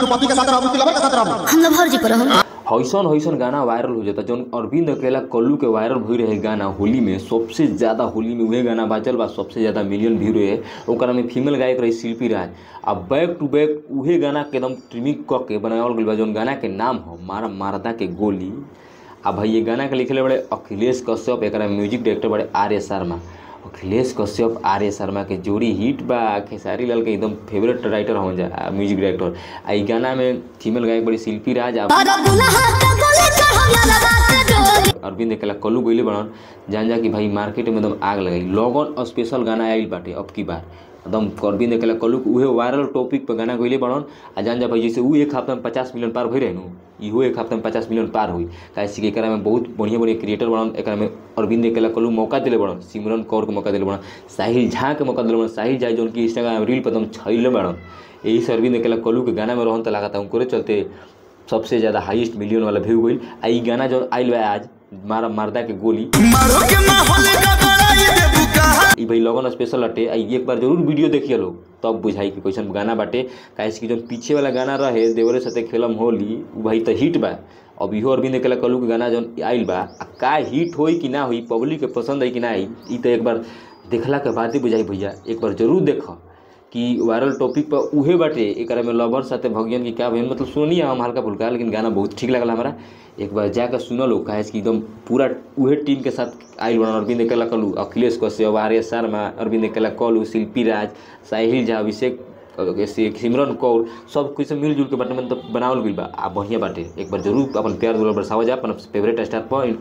तू पति के साथ रहबू कि लवर के साथ रहबू? हम लवर जी पर हम हईसन हईसन गाना वायरल हो जाता जौन अरविंद अकेला कल्लू के वायरल हो रहे गाना होली में सबसे ज़्यादा होली में वह गाना बाजल बा सबसे ज़्यादा मिलियन व्यू रहे ओकरा में फीमेल गायक रही शिल्पी राज। अब बैक टू बैक उहे गाना के एकदम ट्रिमिंग क के बनावल गइल बा जौन गाना के नाम हो मारा मारदा के गोली। अब भाई ये गाना के लिखले बड़े अखिलेश कश्यप, एक म्यूजिक डायरेक्टर बड़े आर्य शर्मा। अखिलेश कश्यप आर्य शर्मा के जोड़ी हिट बा, खेसारी लाल के एकदम फेवरेट राइटर हो जा म्यूजिक डायरेक्टर। आ गाना में फीमेल गायक बड़ी शिल्पी राज, अरविंद अकेला कल्लू गइले बनन जान जा कि भाई मार्केट में एकदम आग लगाई। लगन स्पेशल गाना आइल बाटे अब की बार एकदम अरविंद अकेला कल्लू उहे वायरल टॉपिक पर गाना गइले बनन। आ जान जा भाई जैसे उ एक हफ्ता में 50 मिलियन पार भई रहनु इहो एक हफ्ता में 50 मिलियन पार हुई। काहे कि एकरा में बहुत बढ़िया बढ़िया क्रिएटर बनन, एकरा में अरविंद अकेला कल्लू मौका दिले बनन, सिमरन कौर के मौका दिले बनन, साहिल झा के मौका दिले बनन। साहिल झा जो उनकी इंस्टाग्राम रील पर एकदम छइले बनन। यही से अरविंद अकेला कल्लू के गाना में रहन त लागता उनके चलते सबसे ज़्यादा हाईएस्ट मिलियन वाला व्यू गई। आ ई गाना जो आइल बा आज मारा मारदा के गोली ई भाई लगन स्पेशल अटे। एक बार जरूर वीडियो देखिए लोग तब बुझाई कि कैसन गाना बाटे। काहे कि जो पीछे वाला गाना रहे देवरे साथे खेलम होली उ भाई तो हिट बा। अब इहो अरविंद अकेला कल्लू के गाना जो आइल बा का हिट होई कि ना होई, पब्लिक के पसंद है कि ना आई, ई तो एक बार देखला के बाद ही बुझाई। भैया एक बार जरूर देख कि वायरल टॉपिक पर उहे बाटे। एक में लवर साथे भगियन की क्या भैन मतलब सुनिए हम हल्का फुल्का, लेकिन गाना बहुत ठीक लगल हमारा। एक बार जाकर सुनल हो काहे कि एकदम पूरा उहे टीम के साथ आइल बना अरविंद अकेला कल्लू, अखिलेश कश्यप, आर्य शर्मा, अरविंद अकेला कल्लू, शिल्पी राज, साहिल झा, अभिषेक, सिमरन कौर सब कुछ से मिलजुल के बाटे मतलब बनावल गइल बा। आ बढ़िया बाटे। एक बार जरूर अपन प्यार दुलार बरसावा जा अपन फेवरेट स्टार पर।